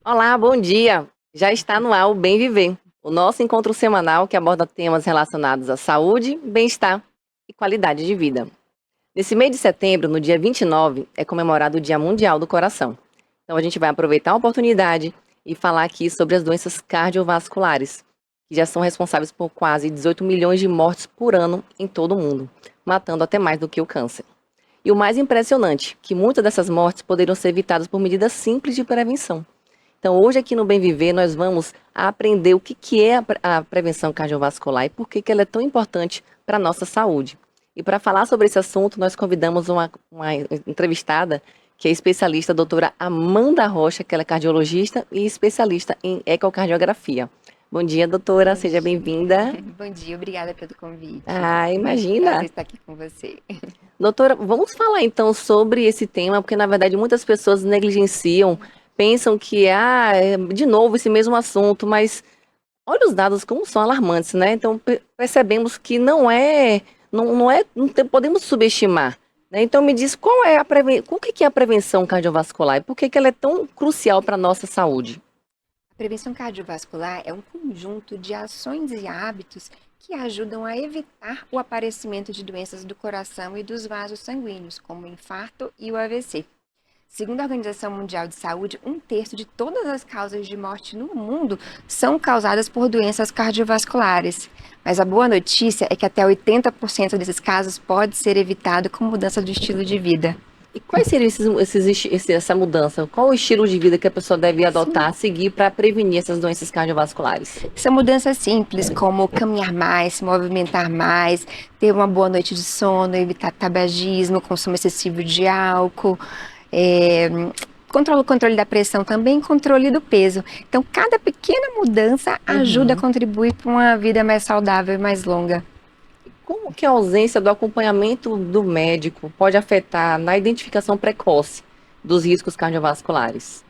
Olá, bom dia! Já está no ar o Bem Viver, o nosso encontro semanal que aborda temas relacionados à saúde, bem-estar e qualidade de vida. Nesse mês de setembro, no dia 29, é comemorado o Dia Mundial do Coração. Então a gente vai aproveitar a oportunidade e falar aqui sobre as doenças cardiovasculares, que já são responsáveis por quase 18 milhões de mortes por ano em todo o mundo, matando até mais do que o câncer. E o mais impressionante, que muitas dessas mortes poderiam ser evitadas por medidas simples de prevenção. Então, hoje aqui no Bem Viver, nós vamos aprender o que é a prevenção cardiovascular e por que ela é tão importante para a nossa saúde. E para falar sobre esse assunto, nós convidamos uma entrevistada que é especialista, a doutora Amanda Rocha, que ela é cardiologista e especialista em ecocardiografia. Bom dia, doutora, Bom seja dia. bem-vinda. Bom dia, obrigada pelo convite. Ah, Prazer imagina. estar aqui com você. Doutora, vamos falar então sobre esse tema, porque na verdade muitas pessoas negligenciam, pensam que é de novo esse mesmo assunto, mas olha os dados como são alarmantes, né? Então percebemos que não podemos subestimar, né? Então me diz o que é a prevenção cardiovascular e por que ela é tão crucial para a nossa saúde? A prevenção cardiovascular é um conjunto de ações e hábitos que ajudam a evitar o aparecimento de doenças do coração e dos vasos sanguíneos, como o infarto e o AVC. Segundo a Organização Mundial de Saúde, um terço de todas as causas de morte no mundo são causadas por doenças cardiovasculares. Mas a boa notícia é que até 80% desses casos pode ser evitado com mudança do estilo de vida. E quais seriam essa mudança? Qual o estilo de vida que a pessoa deve Sim. adotar, seguir para prevenir essas doenças cardiovasculares? São mudanças simples, como caminhar mais, se movimentar mais, ter uma boa noite de sono, evitar tabagismo, consumo excessivo de álcool, é, controle da pressão também, controle do peso. Então, cada pequena mudança ajuda a Uhum. contribuir para uma vida mais saudável e mais longa. Como que a ausência do acompanhamento do médico pode afetar na identificação precoce dos riscos cardiovasculares?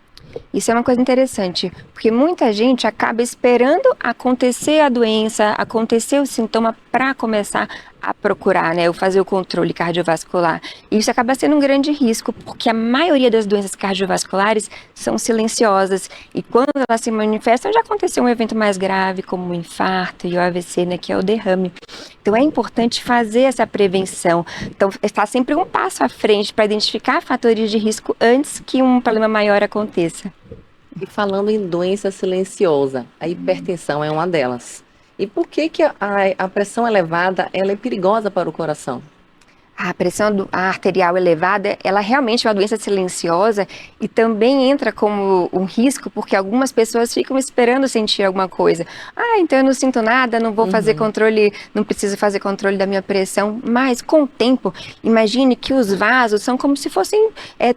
Isso é uma coisa interessante, porque muita gente acaba esperando acontecer a doença, acontecer o sintoma para começar a procurar, né, ou fazer o controle cardiovascular. E isso acaba sendo um grande risco, porque a maioria das doenças cardiovasculares são silenciosas e quando elas se manifestam já aconteceu um evento mais grave, como o infarto e o AVC, né, que é o derrame. Então é importante fazer essa prevenção. Então está sempre um passo à frente para identificar fatores de risco antes que um problema maior aconteça. E falando em doença silenciosa, a hipertensão é uma delas. E por que a pressão elevada ela é perigosa para o coração? A pressão arterial elevada, ela realmente é uma doença silenciosa e também entra como um risco, porque algumas pessoas ficam esperando sentir alguma coisa. Ah, então eu não sinto nada, não vou fazer Uhum. controle, não preciso fazer controle da minha pressão. Mas com o tempo, imagine que os vasos são como se fossem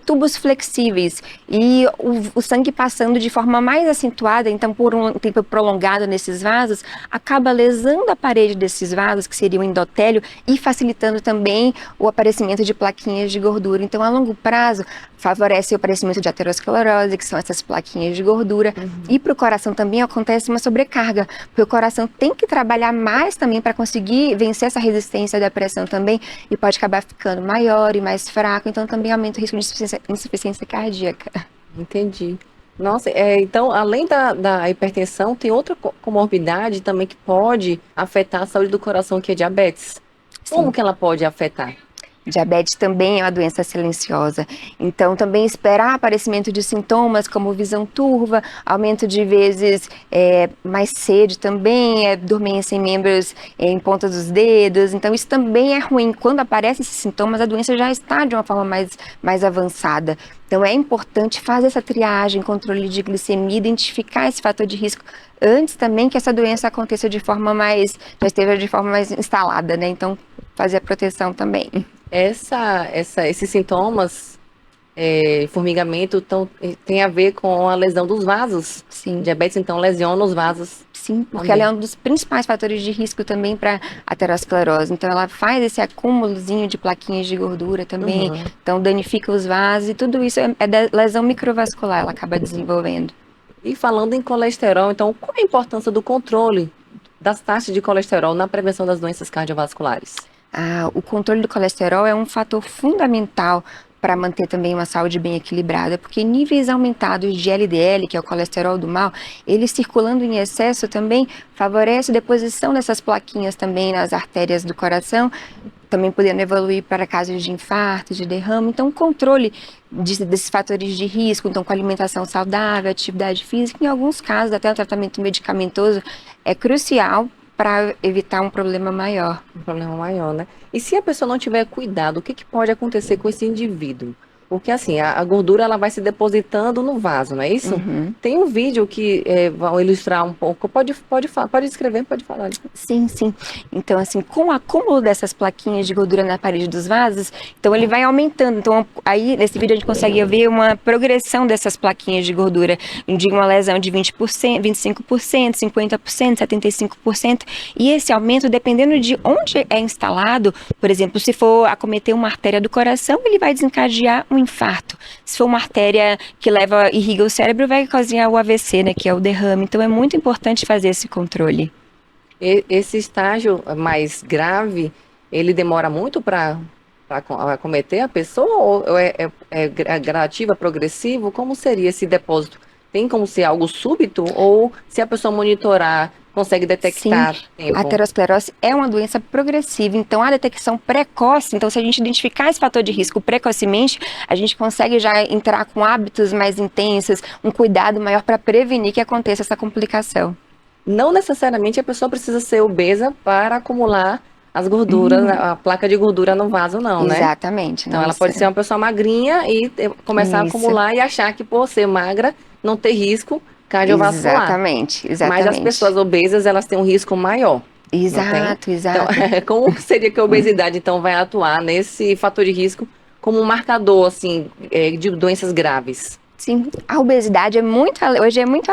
tubos flexíveis e o sangue passando de forma mais acentuada, então por um tempo prolongado nesses vasos, acaba lesando a parede desses vasos, que seria o endotélio, e facilitando também o aparecimento de plaquinhas de gordura. Então, a longo prazo, favorece o aparecimento de aterosclerose, que são essas plaquinhas de gordura. E para o coração também acontece uma sobrecarga, porque o coração tem que trabalhar mais também para conseguir vencer essa resistência da pressão também, e pode acabar ficando maior e mais fraco, então também aumenta o risco de insuficiência cardíaca. Entendi. Nossa, então, além da hipertensão, tem outra comorbidade também que pode afetar a saúde do coração, que é diabetes. Como Sim. que ela pode afetar? Diabetes também é uma doença silenciosa. Então, também esperar aparecimento de sintomas como visão turva, aumento de vezes mais sede também, dormência em membros em pontas dos dedos. Então, isso também é ruim. Quando aparecem esses sintomas, a doença já está de uma forma mais avançada. Então, é importante fazer essa triagem, controle de glicemia, identificar esse fator de risco antes também que essa doença aconteça já esteja de forma mais instalada, né? Então, fazer a proteção também. Esses sintomas, formigamento, tem a ver com a lesão dos vasos. Sim, Diabetes, então, lesiona os vasos sim, porque ela é também. um dos principais fatores de risco também para aterosclerose. Então, ela faz esse acúmulozinho de plaquinhas de gordura também, Uhum. então danifica os vasos e tudo isso é da lesão microvascular, ela acaba desenvolvendo. E falando em colesterol, então, qual a importância do controle das taxas de colesterol na prevenção das doenças cardiovasculares? O controle do colesterol é um fator fundamental para manter também uma saúde bem equilibrada, porque níveis aumentados de LDL, que é o colesterol do mal, ele circulando em excesso também favorece a deposição dessas plaquinhas também nas artérias do coração, também podendo evoluir para casos de infarto, de derrame. Então, o controle desses fatores de risco, então com alimentação saudável, atividade física, em alguns casos até o tratamento medicamentoso é crucial para evitar um problema maior. Um problema maior, né? E se a pessoa não tiver cuidado, o que que pode acontecer com esse indivíduo? Porque assim, a gordura ela vai se depositando no vaso, não é isso? Uhum. Tem um vídeo que vai ilustrar um pouco. Pode escrever, pode falar. Sim, sim. Então, assim, com o acúmulo dessas plaquinhas de gordura na parede dos vasos, então ele vai aumentando. Então, aí, nesse vídeo, a gente consegue ver uma progressão dessas plaquinhas de gordura, de uma lesão de 20%, 25%, 50%, 75%. E esse aumento, dependendo de onde é instalado, por exemplo, se for acometer uma artéria do coração, ele vai desencadear um infarto. Se for uma artéria que irriga o cérebro, vai causar o AVC, né, que é o derrame. Então, é muito importante fazer esse controle. Esse estágio mais grave, ele demora muito para acometer a pessoa ou é gradativo, é progressivo? Como seria esse depósito? Tem como ser algo súbito ou se a pessoa monitorar, consegue detectar Sim, tempo? a aterosclerose é uma doença progressiva, então a detecção precoce, então se a gente identificar esse fator de risco precocemente, a gente consegue já entrar com hábitos mais intensos, um cuidado maior para prevenir que aconteça essa complicação. Não necessariamente a pessoa precisa ser obesa para acumular as gorduras, a placa de gordura no vaso, não, né? Exatamente. Então, Não, ela pode ser uma pessoa magrinha e começar a Isso. acumular e achar que por ser magra não ter risco cardiovascular. Exatamente, Mas as exatamente. pessoas obesas, elas têm um risco maior. Exato, exato. Então, como seria que a obesidade, então, vai atuar nesse fator de risco como um marcador, assim, de doenças graves? Sim, a obesidade hoje é muito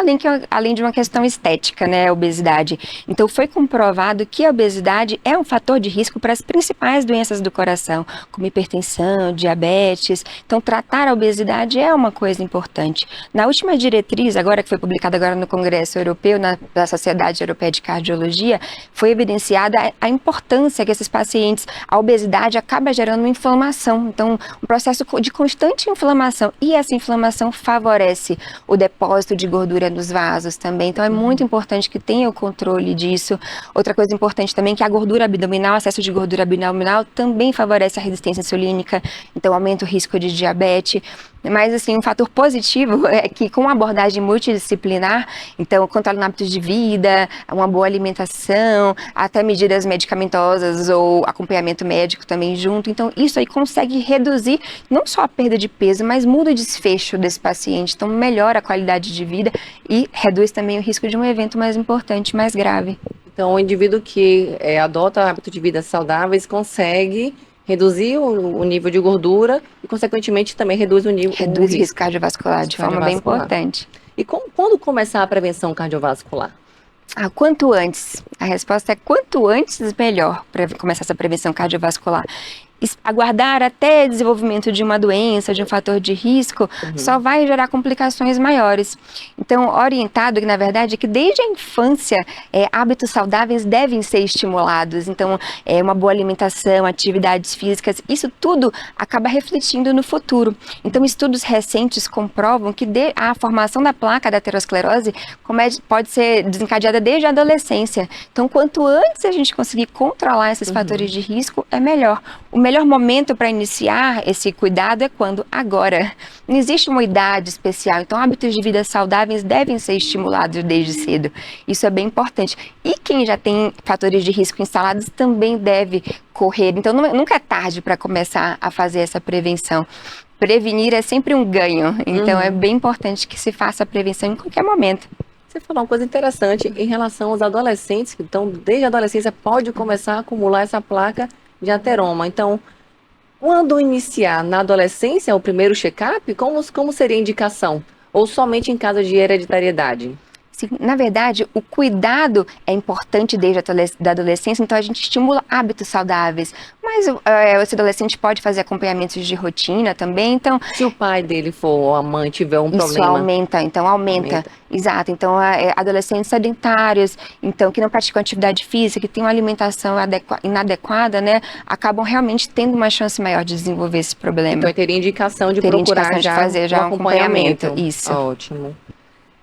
além de uma questão estética, né, a obesidade. Então foi comprovado que a obesidade é um fator de risco para as principais doenças do coração, como hipertensão, diabetes. Então tratar a obesidade é uma coisa importante. Na última diretriz, agora que foi publicada agora no Congresso Europeu, da Sociedade Europeia de Cardiologia, foi evidenciada a importância que esses pacientes, a obesidade acaba gerando uma inflamação. Então, um processo de constante inflamação, e essa inflamação favorece o depósito de gordura nos vasos também. Então é muito importante que tenha o controle disso. Outra coisa importante também é que a gordura abdominal, excesso de gordura abdominal também favorece a resistência insulínica, então aumenta o risco de diabetes. Mas, assim, um fator positivo é que com a abordagem multidisciplinar, então, controle de hábitos de vida, uma boa alimentação, até medidas medicamentosas ou acompanhamento médico também junto. Então, isso aí consegue reduzir não só a perda de peso, mas muda o desfecho desse paciente. Então, melhora a qualidade de vida e reduz também o risco de um evento mais importante, mais grave. Então, o indivíduo que adota hábitos de vida saudáveis consegue reduzir o nível de gordura e, consequentemente, também reduz o Risco cardiovascular de forma bem importante. E quando começar a prevenção cardiovascular? Quanto antes. A resposta é quanto antes, melhor para começar essa prevenção cardiovascular. Aguardar até desenvolvimento de uma doença, de um fator de risco, só vai gerar complicações maiores. Então, orientado que, na verdade, é que desde a infância, hábitos saudáveis devem ser estimulados. Então, uma boa alimentação, atividades físicas, isso tudo acaba refletindo no futuro. Então, estudos recentes comprovam que a formação da placa da aterosclerose pode ser desencadeada desde a adolescência. Então, quanto antes a gente conseguir controlar esses fatores de risco, é melhor. O melhor momento para iniciar esse cuidado é quando? Agora. Não existe uma idade especial, então hábitos de vida saudáveis devem ser estimulados desde cedo. Isso é bem importante. E quem já tem fatores de risco instalados também deve correr. Então nunca é tarde para começar a fazer essa prevenção. Prevenir é sempre um ganho, então é bem importante que se faça a prevenção em qualquer momento. Você falou uma coisa interessante em relação aos adolescentes, que então desde a adolescência pode começar a acumular essa placa de ateroma. Então, quando iniciar na adolescência o primeiro check-up, como seria a indicação? Ou somente em caso de hereditariedade? Sim, na verdade, o cuidado é importante desde a adolescência, então a gente estimula hábitos saudáveis. Mas esse adolescente pode fazer acompanhamentos de rotina também, então Se o pai dele for ou a mãe tiver um isso problema, aumenta, então aumenta. Exato, então adolescentes sedentários, então que não praticam atividade física, que têm uma alimentação inadequada, né, acabam realmente tendo uma chance maior de desenvolver esse problema. Então, teria indicação de Teria procurar indicação de já fazer já um um acompanhamento. Isso. Ótimo.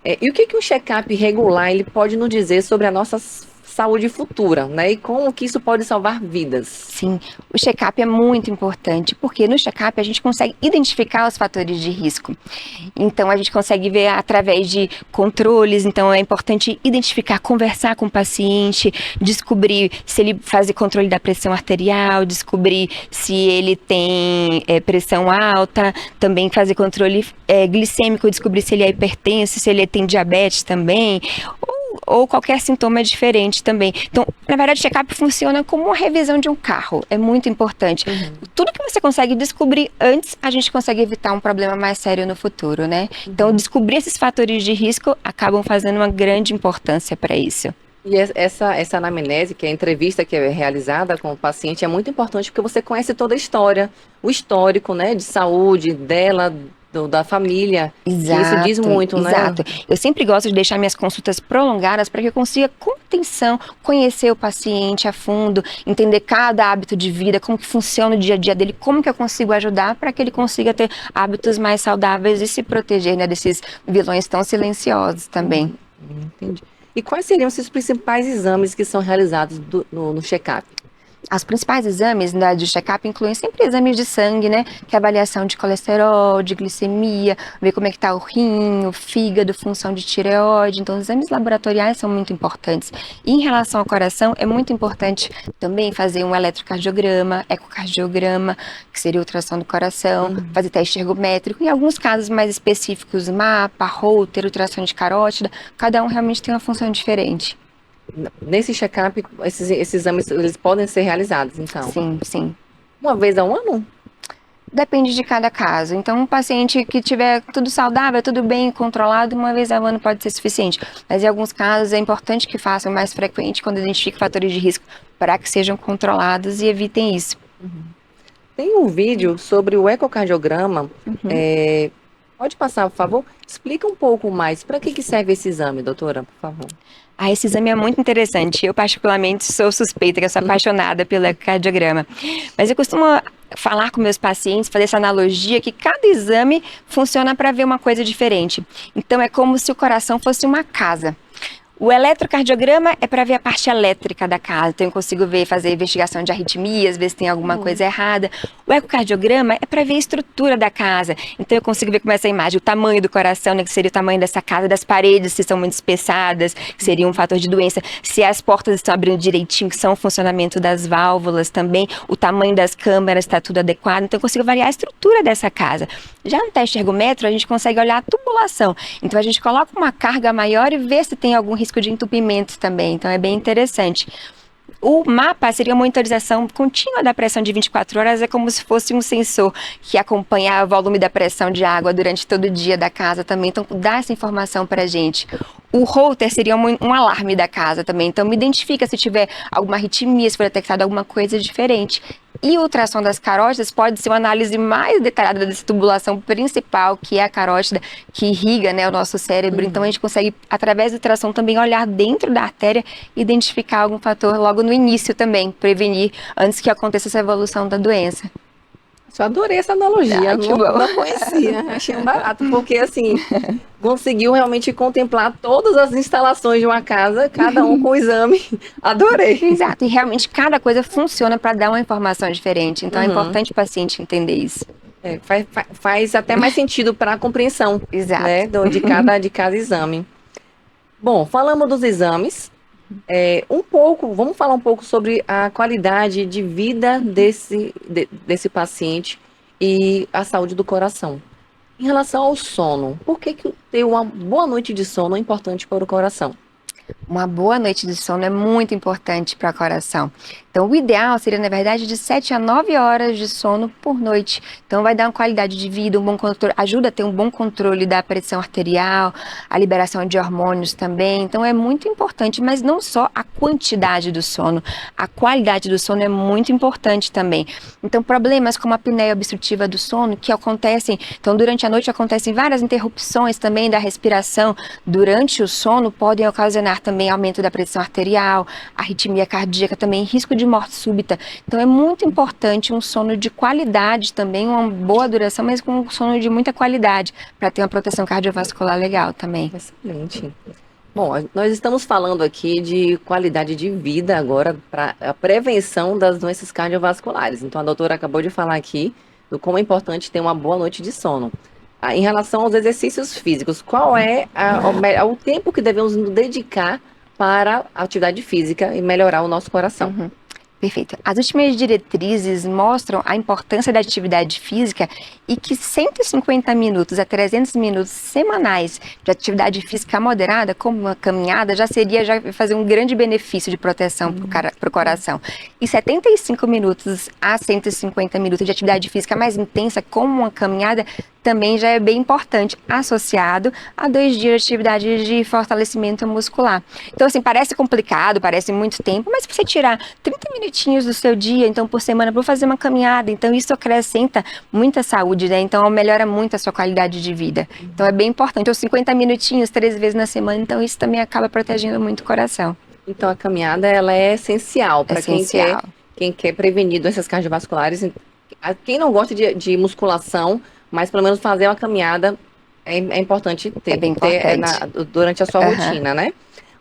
E o que um check-up regular ele pode nos dizer sobre a nossa saúde futura, né? E como que isso pode salvar vidas? Sim, o check-up é muito importante, porque no check-up a gente consegue identificar os fatores de risco. Então, a gente consegue ver através de controles, então é importante identificar, conversar com o paciente, descobrir se ele faz controle da pressão arterial, descobrir se ele tem pressão alta, também fazer controle glicêmico, descobrir se ele é hipertenso, se ele tem diabetes também, ou qualquer sintoma diferente também. Então, na verdade, o check-up funciona como uma revisão de um carro. É muito importante. Tudo que você consegue descobrir antes, a gente consegue evitar um problema mais sério no futuro, né? Então, descobrir esses fatores de risco acabam fazendo uma grande importância para isso. E essa anamnese, que é a entrevista que é realizada com o paciente, é muito importante porque você conhece toda a história, o histórico, né, de saúde dela, da família. Exato, Isso diz muito, né? exato. Eu sempre gosto de deixar minhas consultas prolongadas para que eu consiga, com atenção, conhecer o paciente a fundo, entender cada hábito de vida, como que funciona o dia a dia dele, como que eu consigo ajudar para que ele consiga ter hábitos mais saudáveis e se proteger, né, desses vilões tão silenciosos também. Entendi. E quais seriam esses principais exames que são realizados no check-up? Os principais exames do check-up incluem sempre exames de sangue, né? Que é avaliação de colesterol, de glicemia, ver como é que tá o rim, o fígado, função de tireoide. Então, os exames laboratoriais são muito importantes. E em relação ao coração, é muito importante também fazer um eletrocardiograma, ecocardiograma, que seria ultrassom do coração, fazer teste ergométrico. Em alguns casos mais específicos, mapa, Holter, ultrassom de carótida, cada um realmente tem uma função diferente. Nesse check-up, esses exames eles podem ser realizados, então? Sim, sim. Uma vez ao ano? Depende de cada caso. Então, um paciente que tiver tudo saudável, tudo bem controlado, uma vez ao ano pode ser suficiente. Mas em alguns casos é importante que façam mais frequente quando identifiquem fatores de risco para que sejam controlados e evitem isso. Tem um vídeo sobre o ecocardiograma. Pode passar, por favor? Explica um pouco mais. Para que serve esse exame, doutora, por favor? Esse exame é muito interessante. Eu, particularmente, sou suspeita, que eu sou apaixonada pelo ecocardiograma. Mas eu costumo falar com meus pacientes, fazer essa analogia, que cada exame funciona para ver uma coisa diferente. Então, é como se o coração fosse uma casa. O eletrocardiograma é para ver a parte elétrica da casa, então eu consigo ver, fazer investigação de arritmias, ver se tem alguma coisa errada. O ecocardiograma é para ver a estrutura da casa, então eu consigo ver como é essa imagem, o tamanho do coração, né, que seria o tamanho dessa casa, das paredes, se são muito espessadas, que seria um fator de doença, se as portas estão abrindo direitinho, que são o funcionamento das válvulas também, o tamanho das câmaras está tudo adequado, então eu consigo avaliar a estrutura dessa casa. Já no teste ergométrico, a gente consegue olhar a tubulação, então a gente coloca uma carga maior e vê se tem algum risco de entupimento também, então é bem interessante. O mapa seria uma monitorização contínua da pressão de 24 horas, é como se fosse um sensor que acompanha o volume da pressão de água durante todo o dia da casa também, então dá essa informação para a gente. O Holter seria um alarme da casa também, então me identifica se tiver alguma arritmia, se for detectado alguma coisa diferente. E o ultrassom das carótidas pode ser uma análise mais detalhada dessa tubulação principal, que é a carótida, que irriga, né, o nosso cérebro. Então, a gente consegue, através do ultrassom, também olhar dentro da artéria e identificar algum fator logo no início também, prevenir antes que aconteça essa evolução da doença. Eu adorei essa analogia, não conhecia, achei um barato, porque assim, conseguiu realmente contemplar todas as instalações de uma casa, cada um com exame, adorei. Exato, e realmente cada coisa funciona para dar uma informação diferente, então é importante o paciente entender isso. Faz até mais sentido para a compreensão. Exato. Né, de cada exame. Bom, falamos dos exames. Vamos falar um pouco sobre a qualidade de vida desse paciente e a saúde do coração. Em relação ao sono, por que ter uma boa noite de sono é importante para o coração? Uma boa noite de sono é muito importante para o coração. Então, Então, o ideal seria, na verdade, de 7 a 9 horas de sono por noite. Então, vai dar uma qualidade de vida, um bom controle, ajuda a ter um bom controle da pressão arterial, a liberação de hormônios também. Então, é muito importante, mas não só a quantidade do sono, a qualidade do sono é muito importante também. Então, problemas como a apneia obstrutiva do sono, que acontecem, então, durante a noite acontecem várias interrupções também da respiração durante o sono, podem ocasionar também aumento da pressão arterial, arritmia cardíaca também, risco de morte súbita. Então, é muito importante um sono de qualidade também, uma boa duração, mas com um sono de muita qualidade, para ter uma proteção cardiovascular legal também. Excelente. Bom, nós estamos falando aqui de qualidade de vida agora para a prevenção das doenças cardiovasculares. Então, a doutora acabou de falar aqui do como é importante ter uma boa noite de sono. Em relação aos exercícios físicos, qual é o tempo que devemos nos dedicar para a atividade física e melhorar o nosso coração? Perfeito. As últimas diretrizes mostram a importância da atividade física e que 150 minutos a 300 minutos semanais de atividade física moderada, como uma caminhada, já fazer um grande benefício de proteção para o coração. E 75 minutos a 150 minutos de atividade física mais intensa, como uma caminhada, também já é bem importante, associado a 2 dias de atividade de fortalecimento muscular. Então, assim, parece complicado, parece muito tempo, mas se você tirar 30 minutinhos do seu dia, então, por semana, para fazer uma caminhada, então isso acrescenta muita saúde, né? Então, melhora muito a sua qualidade de vida. Então, é bem importante. Ou 50 minutinhos, 3 vezes na semana, então isso também acaba protegendo muito o coração. Então, a caminhada, ela é essencial para quem quer prevenir doenças cardiovasculares. Quem não gosta de musculação, mas pelo menos fazer uma caminhada é importante ter, É bem importante. durante a sua rotina, né?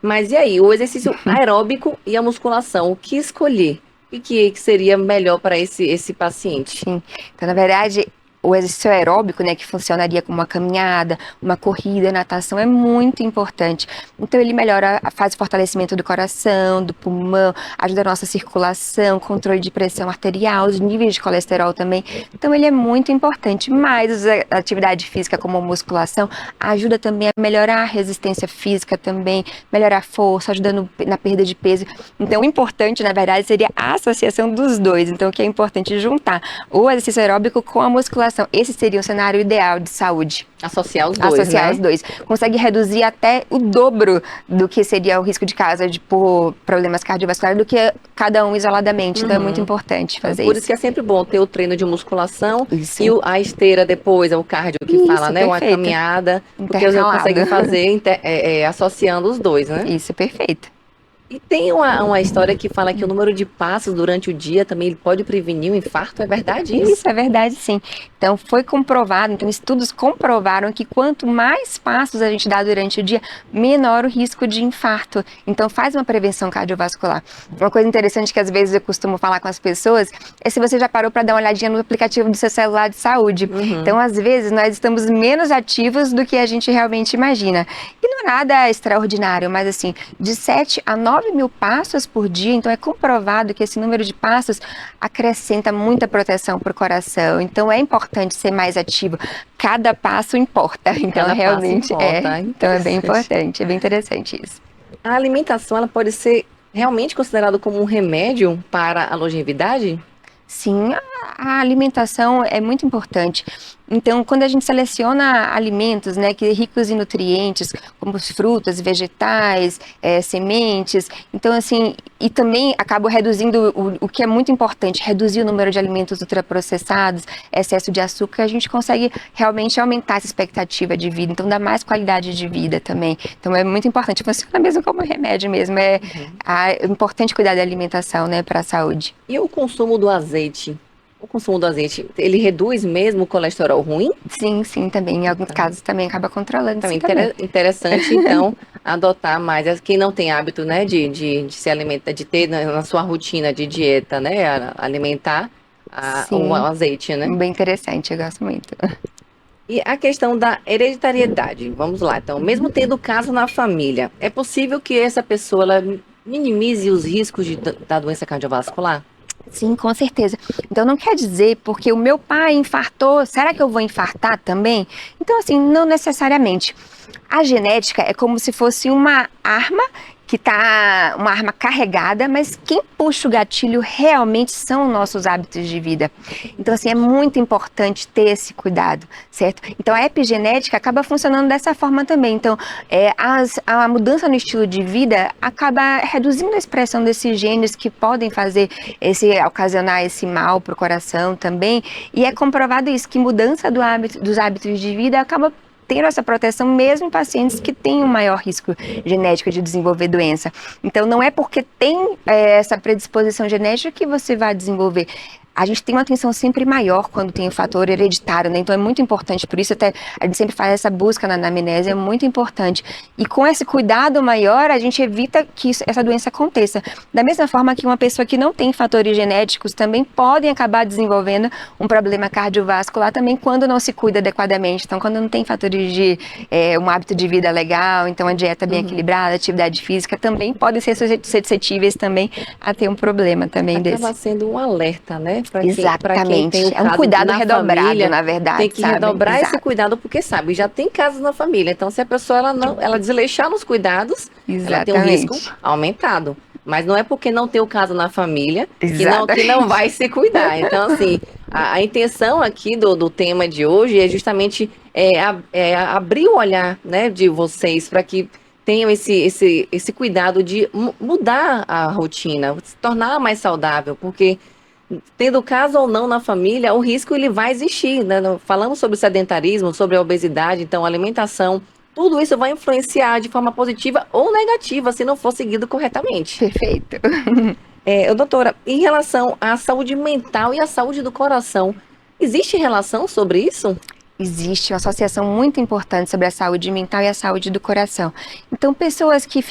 Mas e aí, o exercício aeróbico e a musculação, o que escolher? O que seria melhor para esse paciente? Sim. Então, na verdade, o exercício aeróbico, né, que funcionaria como uma caminhada, uma corrida, natação, é muito importante. Então, ele melhora, faz o fortalecimento do coração, do pulmão, ajuda a nossa circulação, controle de pressão arterial, os níveis de colesterol também. Então, ele é muito importante. Mas a atividade física, como a musculação, ajuda também a melhorar a resistência física também, melhorar a força, ajuda na perda de peso. Então, o importante, na verdade, seria a associação dos dois. Então, o que é importante juntar o exercício aeróbico com a musculação. Esse seria um cenário ideal de saúde. Associar os dois, Associar os dois. Consegue reduzir até o dobro do que seria o risco de causa por problemas cardiovasculares do que cada um isoladamente. Então é muito importante fazer isso. Por isso que é sempre bom ter o treino de musculação e a esteira depois, o cardio que fala, né? Uma caminhada, porque você consegue fazer associando os dois, né? Isso, perfeito. E tem uma história que fala que o número de passos durante o dia também pode prevenir o infarto, é verdade isso? Isso, é verdade sim. Então foi comprovado, então estudos comprovaram que quanto mais passos a gente dá durante o dia, menor o risco de infarto. Então faz uma prevenção cardiovascular. Uma coisa interessante que às vezes eu costumo falar com as pessoas é se você já parou para dar uma olhadinha no aplicativo do seu celular de saúde. Então às vezes nós estamos menos ativos do que a gente realmente imagina. E não é nada extraordinário, mas assim, de 7 a 9 mil passos por dia, então é comprovado que esse número de passos acrescenta muita proteção para o coração, então é importante ser mais ativo, cada passo importa, então realmente então é bem importante, é bem interessante isso. A alimentação, ela pode ser realmente considerada como um remédio para a longevidade? Sim, a alimentação é muito importante. Então, quando a gente seleciona alimentos, né, que ricos em nutrientes, como frutas, vegetais, sementes, então assim, e também acaba reduzindo o que é muito importante, reduzir o número de alimentos ultraprocessados, excesso de açúcar, a gente consegue realmente aumentar essa expectativa de vida, então dá mais qualidade de vida também. Então é muito importante, funciona mesmo como remédio mesmo, é importante cuidar da alimentação, né, para a saúde. E o consumo do azeite? O consumo do azeite, ele reduz mesmo o colesterol ruim? Sim, sim, também. Em alguns casos também acaba controlando. Também interessante, então, adotar mais. Quem não tem hábito, né, de se alimentar, de ter na sua rotina de dieta, né, alimentar o azeite, né? Bem interessante, eu gosto muito. E a questão da hereditariedade, vamos lá. Então, mesmo tendo caso na família, é possível que essa pessoa ela minimize os riscos da doença cardiovascular? Sim, com certeza. Então não quer dizer porque o meu pai infartou, será que eu vou infartar também? Então assim, não necessariamente. A genética é como se fosse uma arma que tá uma arma carregada, mas quem puxa o gatilho realmente são nossos hábitos de vida. Então, assim, é muito importante ter esse cuidado, certo? Então, a epigenética acaba funcionando dessa forma também. Então, a mudança no estilo de vida acaba reduzindo a expressão desses genes que podem ocasionar esse mal para o coração também. E é comprovado isso, que mudança dos hábitos de vida acaba tendo essa proteção mesmo em pacientes que têm um maior risco genético de desenvolver doença. Então, não é porque tem essa predisposição genética que você vai desenvolver. A gente tem uma atenção sempre maior quando tem o fator hereditário, né? Então é muito importante, por isso até a gente sempre faz essa busca na anamnese, é muito importante. E com esse cuidado maior, a gente evita que essa doença aconteça. Da mesma forma que uma pessoa que não tem fatores genéticos também podem acabar desenvolvendo um problema cardiovascular também quando não se cuida adequadamente. Então, quando não tem fatores de um hábito de vida legal, então a dieta bem equilibrada, atividade física, também podem ser suscetíveis também a ter um problema também desse. Acaba sendo um alerta, né? Exatamente. Quem tem é um cuidado redobrado, família, na verdade. Tem que redobrar esse cuidado, porque sabe, já tem casos na família. Então, se a pessoa ela desleixar nos cuidados, ela tem um risco aumentado. Mas não é porque não tem o caso na família que não vai se cuidar. Então, assim, a intenção aqui do tema de hoje é justamente abrir o olhar, né, de vocês para que tenham esse cuidado de mudar a rotina, se tornar mais saudável, porque tendo caso ou não na família, o risco ele vai existir, né? Falamos sobre sedentarismo, sobre a obesidade, então alimentação, tudo isso vai influenciar de forma positiva ou negativa se não for seguido corretamente. Perfeito. Doutora, em relação à saúde mental e à saúde do coração, existe relação sobre isso? Existe uma associação muito importante sobre a saúde mental e a saúde do coração. Então, pessoas que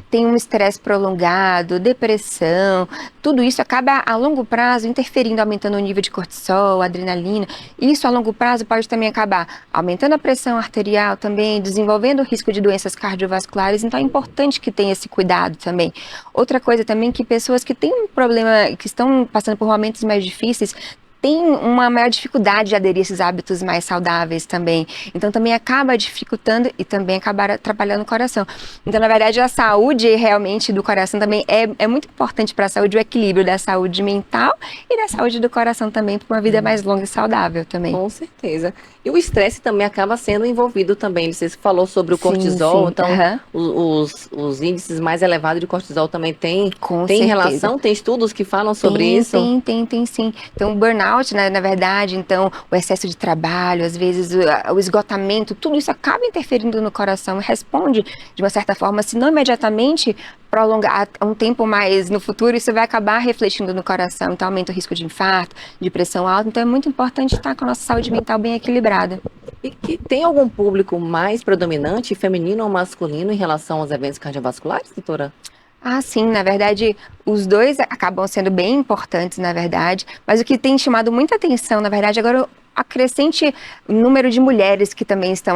têm um estresse prolongado, depressão, tudo isso acaba a longo prazo interferindo, aumentando o nível de cortisol, adrenalina. Isso a longo prazo pode também acabar aumentando a pressão arterial também, desenvolvendo o risco de doenças cardiovasculares. Então, é importante que tenha esse cuidado também. Outra coisa também que pessoas que têm um problema, que estão passando por momentos mais difíceis, tem uma maior dificuldade de aderir a esses hábitos mais saudáveis também. Então, também acaba dificultando e também acaba atrapalhando o coração. Então, na verdade, a saúde realmente do coração também é muito importante para a saúde, o equilíbrio da saúde mental e da saúde do coração também, para uma vida mais longa e saudável também. Com certeza. E o estresse também acaba sendo envolvido também. Você falou sobre o cortisol, sim. Então os índices mais elevados de cortisol também tem certeza. relação? Tem estudos que falam sobre isso? Tem sim. Então, o burnout, na verdade, então, o excesso de trabalho, às vezes o esgotamento, tudo isso acaba interferindo no coração e responde, de uma certa forma, se não imediatamente, prolongar um tempo mais no futuro, isso vai acabar refletindo no coração. Então, aumenta o risco de infarto, de pressão alta. Então, é muito importante estar com a nossa saúde mental bem equilibrada. E que tem algum público mais predominante, feminino ou masculino, em relação aos eventos cardiovasculares, doutora? Ah, sim, na verdade, os dois acabam sendo bem importantes, na verdade, mas o que tem chamado muita atenção, na verdade, agora a crescente número de mulheres que também estão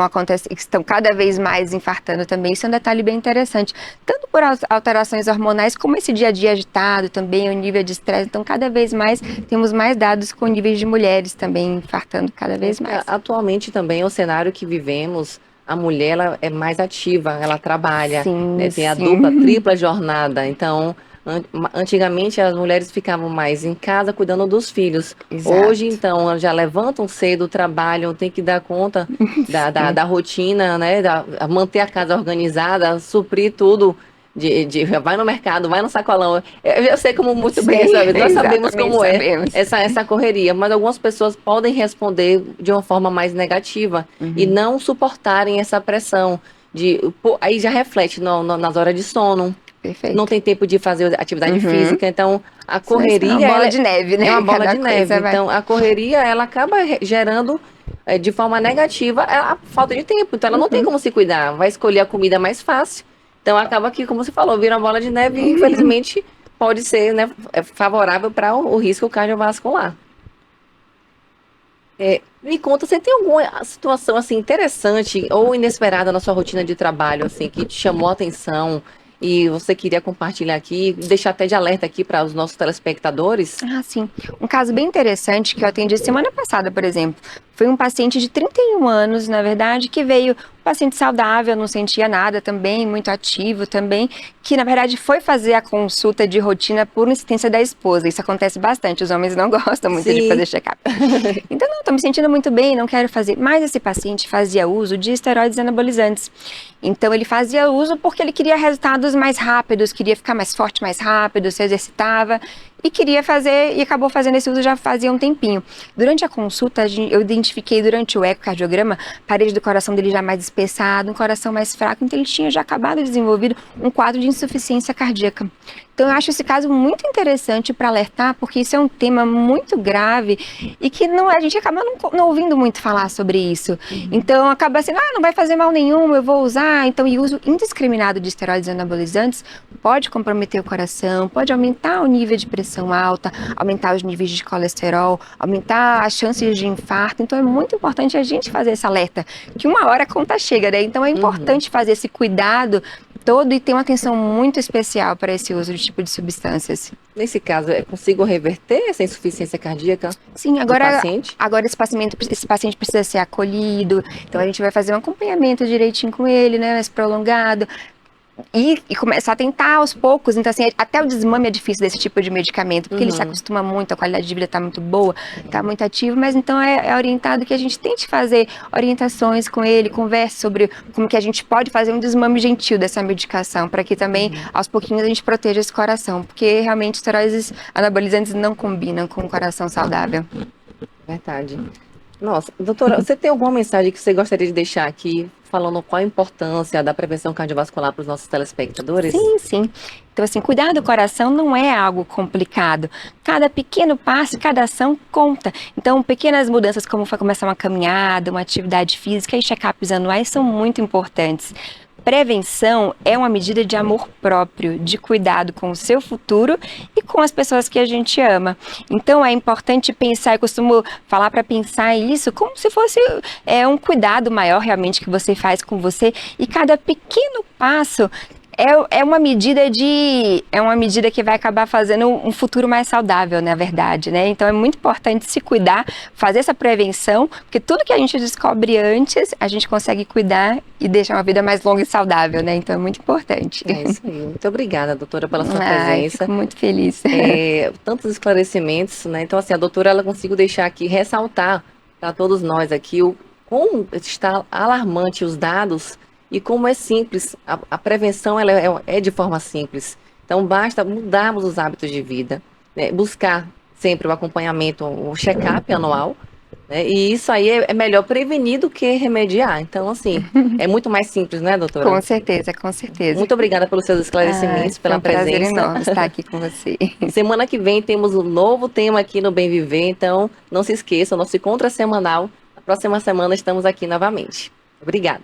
cada vez mais infartando também, isso é um detalhe bem interessante, tanto por alterações hormonais, como esse dia a dia agitado também, o nível de estresse, então cada vez mais temos mais dados com níveis de mulheres também infartando cada vez mais. Atualmente também o cenário que vivemos, a mulher ela é mais ativa, ela trabalha, né, tem a dupla, tripla jornada. Então, antigamente as mulheres ficavam mais em casa cuidando dos filhos. Exato. Hoje, então, elas já levantam cedo, trabalham, tem que dar conta da rotina, né, manter a casa organizada, suprir tudo. Vai no mercado, vai no sacolão. Eu sei como muito bem, sabe? Nós sabemos como essa correria, mas algumas pessoas podem responder de uma forma mais negativa e não suportarem essa pressão. Aí já reflete nas horas de sono. Perfeito. Não tem tempo de fazer atividade física, então a correria... É uma bola de neve, né? É uma bola de neve. Então, a correria, ela acaba gerando de forma negativa a falta de tempo. Então, ela não tem como se cuidar. Vai escolher a comida mais fácil. Então, acaba que, como você falou, vira uma bola de neve e, infelizmente, pode ser, né, favorável para o risco cardiovascular. Me conta, você tem alguma situação assim interessante ou inesperada na sua rotina de trabalho, assim, que te chamou a atenção e você queria compartilhar aqui, deixar até de alerta aqui para os nossos telespectadores? Ah, sim. Um caso bem interessante que eu atendi semana passada, por exemplo, Foi um paciente de 31 anos, na verdade, que veio, um paciente saudável, não sentia nada também, muito ativo também, que na verdade foi fazer a consulta de rotina por insistência da esposa. Isso acontece bastante, os homens não gostam muito de Sim. fazer check-up. Então, não, tô me sentindo muito bem, não quero fazer. Mas esse paciente fazia uso de esteroides anabolizantes. Então, ele fazia uso porque ele queria resultados mais rápidos, queria ficar mais forte mais rápido, se exercitava e queria fazer, e acabou fazendo esse uso já fazia um tempinho. Durante a consulta, eu identifiquei durante o ecocardiograma, a parede do coração dele já mais espessado, um coração mais fraco, então ele tinha já acabado de desenvolver um quadro de insuficiência cardíaca. Então, eu acho esse caso muito interessante para alertar, porque isso é um tema muito grave e que não, a gente acaba não ouvindo muito falar sobre isso. Então, acaba sendo, não vai fazer mal nenhum, eu vou usar. Então, e uso indiscriminado de esteroides anabolizantes pode comprometer o coração, pode aumentar o nível de pressão alta, aumentar os níveis de colesterol, aumentar as chances de infarto. Então, é muito importante a gente fazer esse alerta, que uma hora a conta chega, né? Então, é importante fazer esse cuidado todo e ter uma atenção muito especial para esse uso de tipo de substâncias. Nesse caso, é possível reverter essa insuficiência cardíaca? Sim, do agora paciente? esse paciente precisa ser acolhido, então a gente vai fazer um acompanhamento direitinho com ele, né, mais prolongado. E começar a tentar aos poucos, então assim, até o desmame é difícil desse tipo de medicamento, porque ele se acostuma muito, a qualidade de vida está muito boa, está muito ativo, mas então é orientado que a gente tente fazer orientações com ele, converse sobre como que a gente pode fazer um desmame gentil dessa medicação, para que também, aos pouquinhos, a gente proteja esse coração, porque realmente esteroides anabolizantes não combinam com o coração saudável. Verdade. Nossa, doutora, você tem alguma mensagem que você gostaria de deixar aqui, falando qual a importância da prevenção cardiovascular para os nossos telespectadores? Sim. Então, assim, cuidar do coração não é algo complicado. Cada pequeno passo, cada ação conta. Então, pequenas mudanças como começar uma caminhada, uma atividade física e check-ups anuais são muito importantes. Prevenção é uma medida de amor próprio, de cuidado com o seu futuro e com as pessoas que a gente ama. Então é importante pensar, eu costumo falar para pensar isso como se fosse um cuidado maior realmente que você faz com você, e cada pequeno passo é uma medida que vai acabar fazendo um futuro mais saudável, na verdade, né? Então é muito importante se cuidar, fazer essa prevenção, porque tudo que a gente descobre antes, a gente consegue cuidar e deixar uma vida mais longa e saudável, né? Então é muito importante. É isso aí. Muito obrigada, doutora, pela sua presença. Fico muito feliz. Tantos esclarecimentos, né? Então, assim, a doutora, ela conseguiu deixar aqui, ressaltar para todos nós aqui o como está alarmante os dados e como é simples. A prevenção ela é de forma simples. Então, basta mudarmos os hábitos de vida, né? Buscar sempre o acompanhamento, o check-up anual, né? E isso aí é melhor prevenir do que remediar. Então, assim, é muito mais simples, né, doutora? Com certeza, com certeza. Muito obrigada pelos seus esclarecimentos, pela presença. Foi um prazer enorme estar aqui com você. Semana que vem temos um novo tema aqui no Bem Viver, então não se esqueça, o nosso encontro é semanal. Na próxima semana estamos aqui novamente. Obrigada.